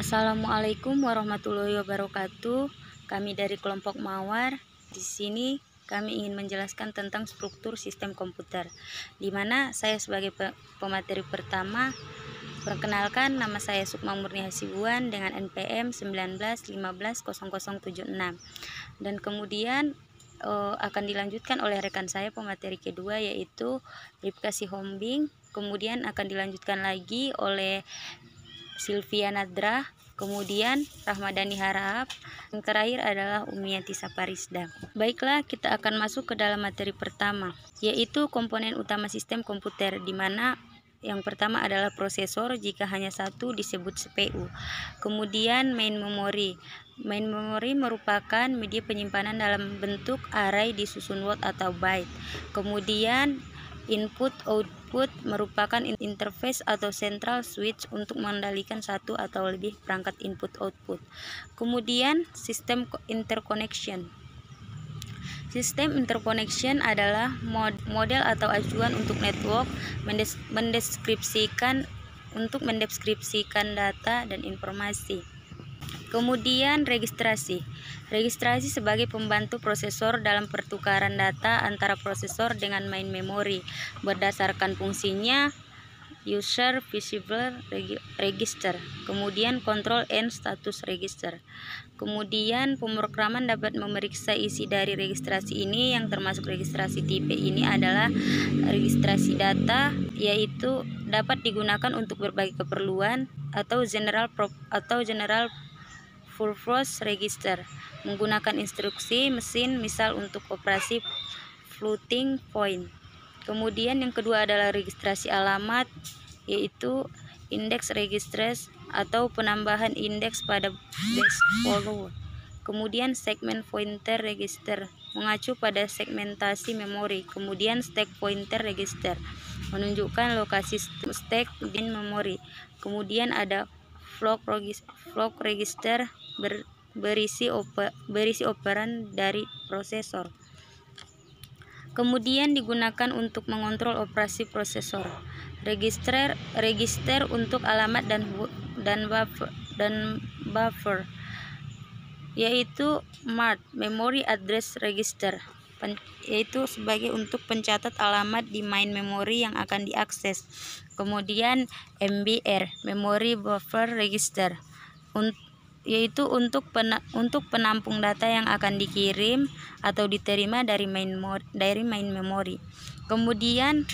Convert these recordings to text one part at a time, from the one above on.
Assalamualaikum warahmatullahi wabarakatuh. Kami dari kelompok Mawar. Di sini kami ingin menjelaskan tentang struktur sistem komputer, di mana saya sebagai pemateri pertama. Perkenalkan, nama saya Sukma Murni Hasibuan dengan NPM 19150076. Dan kemudian akan dilanjutkan oleh rekan saya pemateri kedua, yaitu Ripka Sihombing. Kemudian akan dilanjutkan lagi oleh Sylvia Nadra, kemudian Rahmadani Harahap, yang terakhir adalah Umiati Saparisda. Baiklah, kita akan masuk ke dalam materi pertama, yaitu komponen utama sistem komputer, di mana yang pertama adalah prosesor, jika hanya satu disebut CPU. Kemudian main memory. Main memory merupakan media penyimpanan dalam bentuk array disusun word atau byte. Kemudian input output merupakan interface atau central switch untuk mengendalikan satu atau lebih perangkat input output. Kemudian sistem interconnection. Sistem interconnection adalah model atau acuan untuk network mendeskripsikan data dan informasi. Kemudian registrasi. Registrasi sebagai pembantu prosesor dalam pertukaran data antara prosesor dengan main memory berdasarkan fungsinya user visible register, kemudian control and status register. Kemudian pemrograman dapat memeriksa isi dari registrasi ini, yang termasuk registrasi tipe ini adalah registrasi data, yaitu dapat digunakan untuk berbagai keperluan, atau general purpose register, menggunakan instruksi mesin, misal untuk operasi floating point. Kemudian yang kedua adalah registrasi alamat, yaitu index registers atau penambahan indeks pada base follow. Kemudian segment pointer register, mengacu pada segmentasi memori. Kemudian stack pointer register, menunjukkan lokasi stack di memori. Kemudian ada flock register, berisi operan dari prosesor. Kemudian digunakan untuk mengontrol operasi prosesor. Register untuk alamat dan buffer, yaitu MART, Memory Address Register, yaitu sebagai untuk pencatat alamat di main memory yang akan diakses. Kemudian MBR, Memory Buffer Register, yaitu untuk penampung data yang akan dikirim atau diterima dari main memory. Kemudian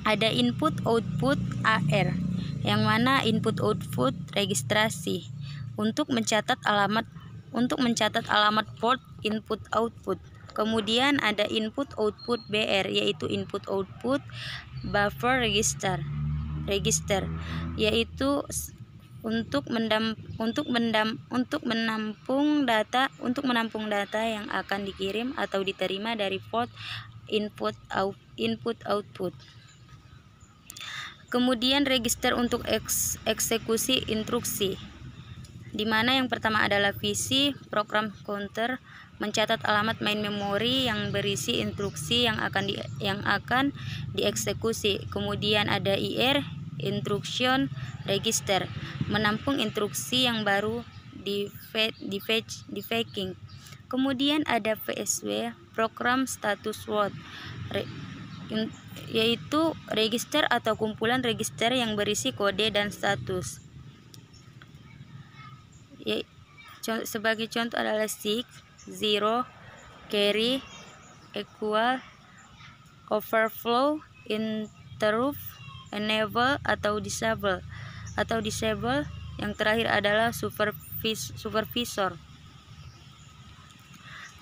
ada input output AR, yang mana input output registrasi untuk mencatat alamat port input output. Kemudian ada input output BR, yaitu input output buffer register, yaitu untuk menampung data yang akan dikirim atau diterima dari port input output. Kemudian register untuk eksekusi instruksi, di mana yang pertama adalah VC, program counter, mencatat alamat main memory yang berisi instruksi yang akan dieksekusi. Kemudian ada IR, instruction register, menampung instruksi yang baru di fetching. Kemudian ada VSW, program status word, yaitu register atau kumpulan register yang berisi kode dan status. Sebagai contoh adalah 6, 0, carry, equal, overflow, interrupt, enable atau disable. Yang terakhir adalah supervisor.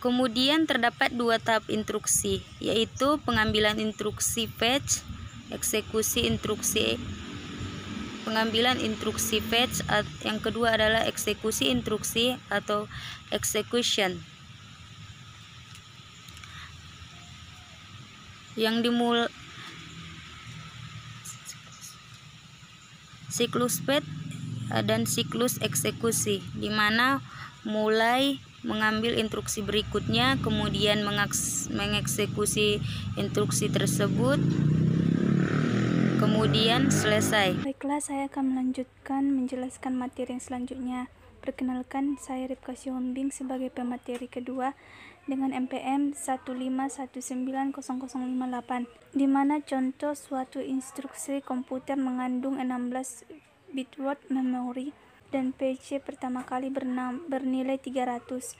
Kemudian terdapat dua tahap instruksi, yaitu pengambilan instruksi fetch, pengambilan instruksi fetch. Yang kedua adalah eksekusi instruksi atau execution, yang siklus fetch dan siklus eksekusi, di mana mulai mengambil instruksi berikutnya, kemudian mengeksekusi instruksi tersebut, kemudian selesai. Baiklah, saya akan melanjutkan menjelaskan materi yang selanjutnya. Perkenalkan, saya Ripka Sihombing sebagai pemateri kedua dengan MPM 151900058, di mana contoh suatu instruksi komputer mengandung 16 bit word memory dan PC pertama kali bernilai 300.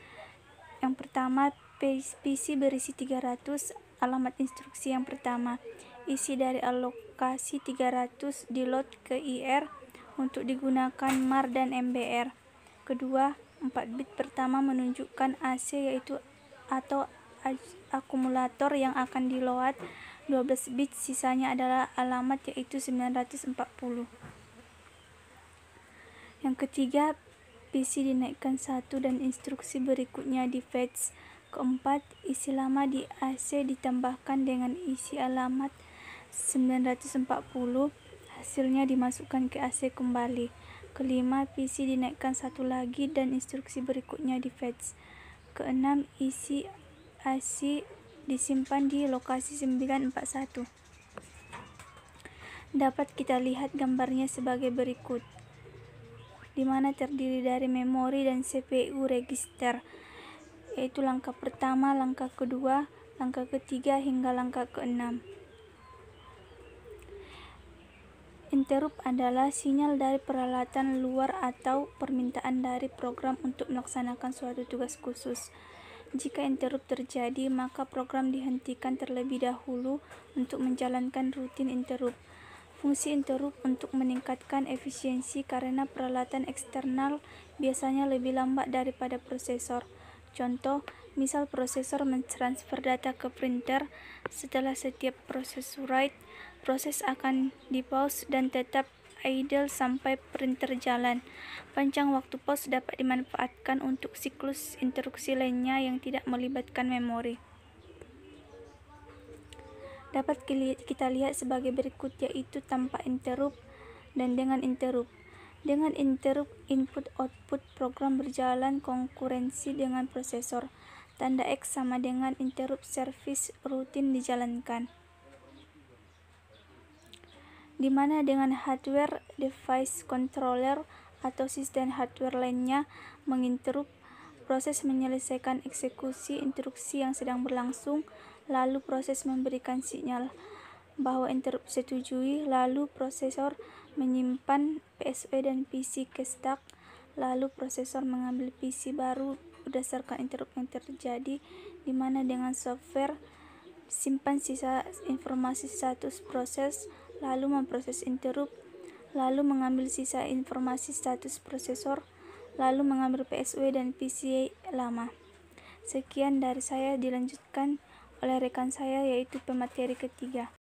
Yang pertama, PC berisi 300, alamat instruksi yang pertama. Isi dari alokasi 300 di load ke IR untuk digunakan MAR dan MBR. Kedua, 4 bit pertama menunjukkan AC yaitu atau akumulator yang akan di load. 12 bit sisanya adalah alamat yaitu 940. Yang ketiga, PC dinaikkan 1 dan instruksi berikutnya di fetch. Keempat, isi lama di AC ditambahkan dengan isi alamat 940, hasilnya dimasukkan ke AC kembali. Kelima, PC dinaikkan 1 lagi dan instruksi berikutnya di fetch. Keenam, isi AC disimpan di lokasi 941. Dapat kita lihat gambarnya sebagai berikut, di mana terdiri dari memori dan CPU register, yaitu langkah pertama, langkah kedua, langkah ketiga, hingga langkah keenam. Interrupt adalah sinyal dari peralatan luar atau permintaan dari program untuk melaksanakan suatu tugas khusus. Jika interrupt terjadi, maka program dihentikan terlebih dahulu untuk menjalankan rutin interrupt. Fungsi interrupt untuk meningkatkan efisiensi karena peralatan eksternal biasanya lebih lambat daripada prosesor. Contoh, misal prosesor mentransfer data ke printer. Setelah setiap proses write, proses akan di-pause dan tetap idle sampai printer jalan. Panjang waktu pause dapat dimanfaatkan untuk siklus instruksi lainnya yang tidak melibatkan memori. Dapat kita lihat sebagai berikut, yaitu tanpa interrupt dan dengan interrupt. Dengan interrupt, input-output program berjalan konkurensi dengan prosesor. Tanda X sama dengan interrupt service rutin dijalankan. Di mana dengan hardware, device controller, atau sistem hardware lainnya menginterrupt, proses menyelesaikan eksekusi instruksi yang sedang berlangsung, lalu proses memberikan sinyal bahwa interrupt setujui, lalu prosesor menyimpan PSW dan PC ke stack, lalu prosesor mengambil PC baru berdasarkan interrupt yang terjadi, di mana dengan software simpan sisa informasi status proses, lalu memproses interrupt, lalu mengambil sisa informasi status prosesor, lalu mengambil PSW dan PC lama. Sekian dari saya, dilanjutkan oleh rekan saya yaitu pemateri ketiga.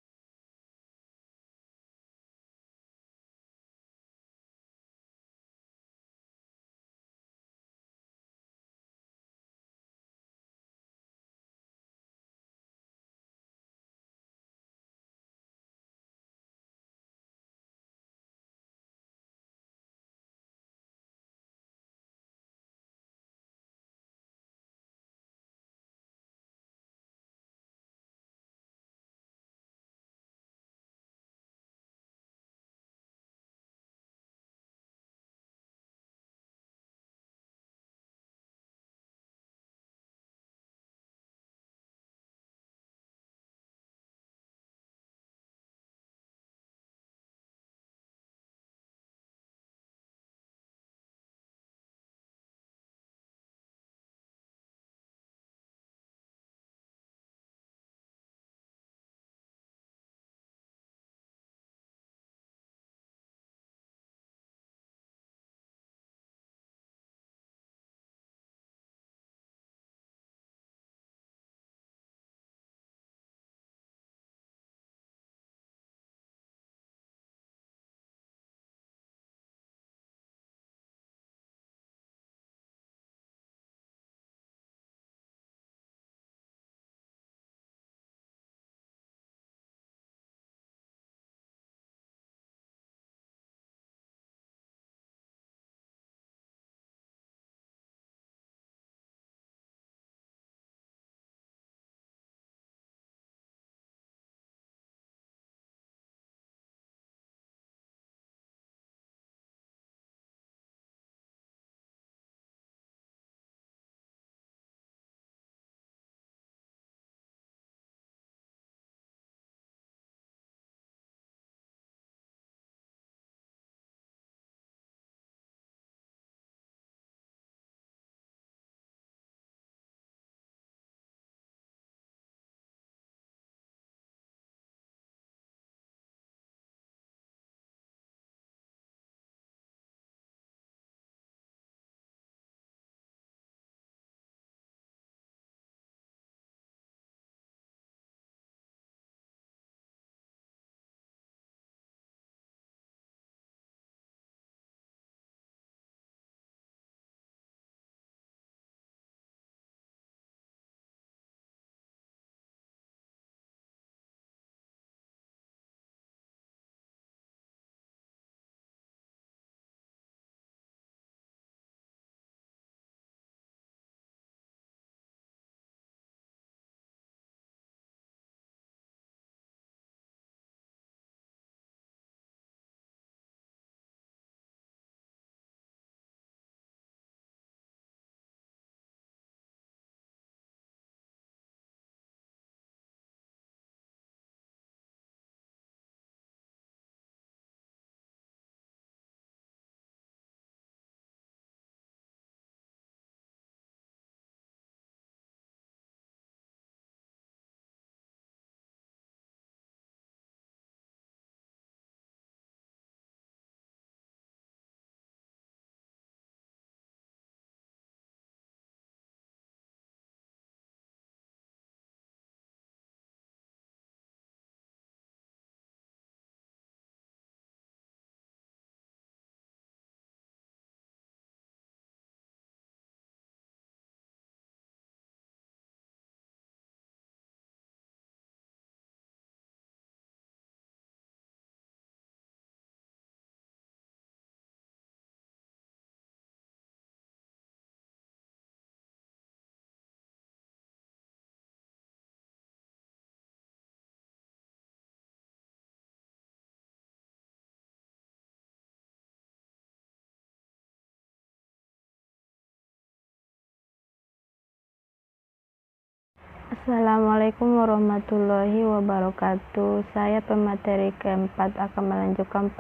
Assalamualaikum warahmatullahi wabarakatuh. Saya pemateri keempat akan melanjutkan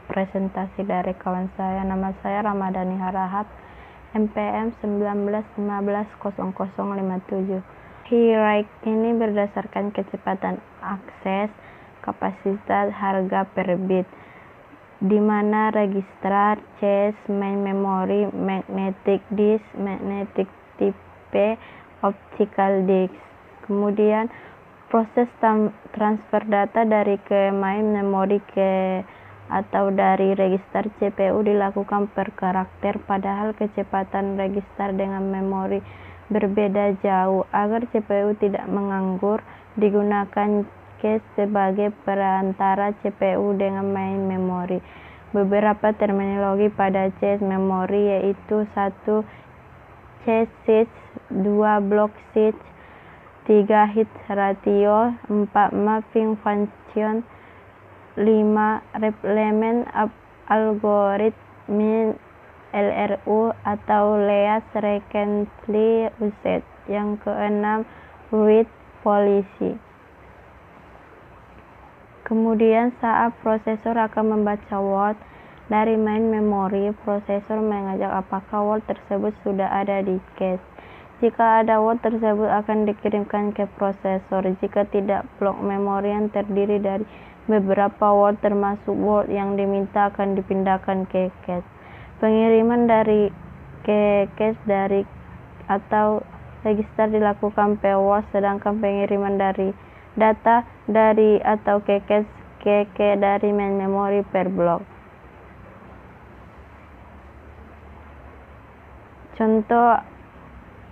presentasi dari kawan saya. Nama saya Ramadhani Harahap, MPM 19150057. Hierarki ini berdasarkan kecepatan akses, kapasitas, harga per bit, di mana registrar, cache, main memory, magnetic disk, magnetic tape, optical disk. Kemudian proses transfer data dari ke main memori atau dari register CPU dilakukan per karakter, padahal kecepatan register dengan memori berbeda jauh. Agar CPU tidak menganggur, digunakan cache sebagai perantara CPU dengan main memori. Beberapa terminologi pada cache memori yaitu 1. Cache size, 2. Block size, 3. Hit ratio, 4. Mapping function, 5. Replacement algorithm LRU atau Least Recently Used. Yang keenam, read policy. Kemudian saat prosesor akan membaca word dari main memori, prosesor mengecek apakah word tersebut sudah ada di cache. Jika ada, word tersebut akan dikirimkan ke prosesor. Jika tidak, blok memori yang terdiri dari beberapa word termasuk word yang diminta akan dipindahkan ke cache. Pengiriman dari ke cache dari atau register dilakukan per word, sedangkan pengiriman dari data dari atau ke cache dari main memori per blok. Contoh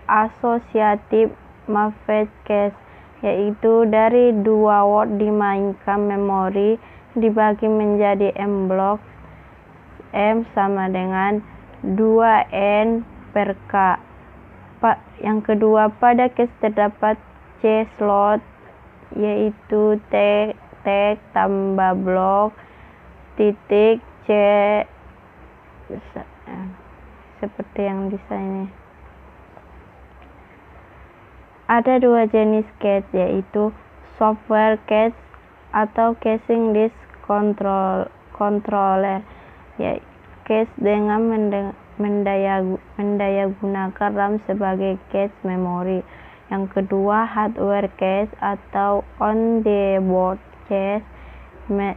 asosiatif mapped cache yaitu dari 2 word dimainkan memori dibagi menjadi M blok. M sama dengan 2N per K. Yang kedua, pada cache terdapat C slot yaitu tag tambah blok titik C seperti yang di sini. Ada 2 jenis cache yaitu software cache atau caching disk controller, yaitu cache dengan mendayagunakan RAM sebagai cache memori. Yang kedua, hardware cache atau on-the-board cache,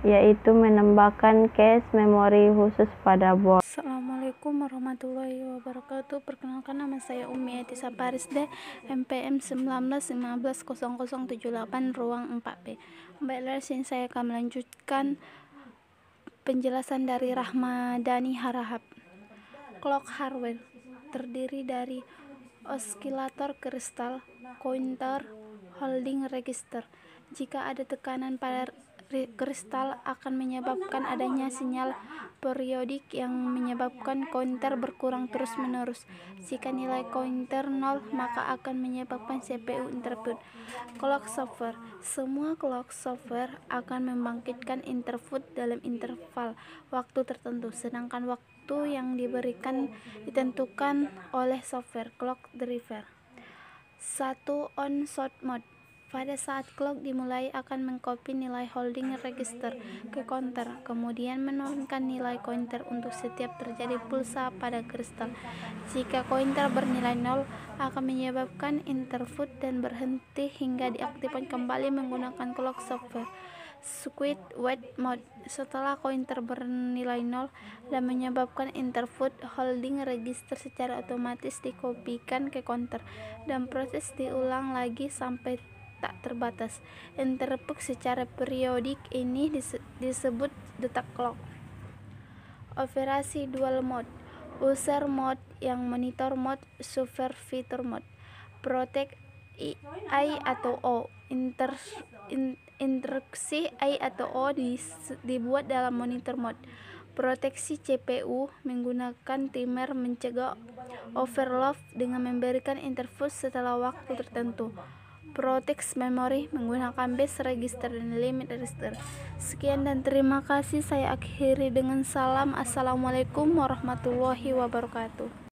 yaitu menambahkan cache memori khusus pada board. Assalamualaikum warahmatullahi wabarakatuh. Perkenalkan, nama saya Umi Etisa Parisde, MPM 19150078 ruang 4B. Baiklah, sini saya akan melanjutkan penjelasan dari Ramadhani Harahap. Clock hardware terdiri dari osilator kristal, counter, holding register. Jika ada tekanan pada kristal akan menyebabkan adanya sinyal periodik yang menyebabkan counter berkurang terus-menerus. Jika nilai counter 0, maka akan menyebabkan CPU interrupt. Clock software. Semua clock software akan membangkitkan interrupt dalam interval waktu tertentu, sedangkan waktu yang diberikan ditentukan oleh software clock driver. 1. On short mode. Pada saat clock dimulai akan mengcopy nilai holding register ke counter, kemudian menurunkan nilai counter untuk setiap terjadi pulsa pada kristal. Jika counter bernilai 0, akan menyebabkan interrupt dan berhenti hingga diaktifkan kembali menggunakan clock software. Squid wait mode. Setelah counter bernilai 0 dan menyebabkan interrupt, holding register secara otomatis dikopikan ke counter dan proses diulang lagi sampai tak terbatas. Interrupt secara periodik ini disebut detak clock. Operasi dual mode. User mode yang monitor mode, supervisor mode. Protect I atau O. Instruksi I atau O dibuat dalam monitor mode. Proteksi CPU menggunakan timer mencegah overload dengan memberikan interrupt setelah waktu tertentu. Protect memory menggunakan base register dan limit register. Sekian dan terima kasih. Saya akhiri dengan salam. Assalamualaikum warahmatullahi wabarakatuh.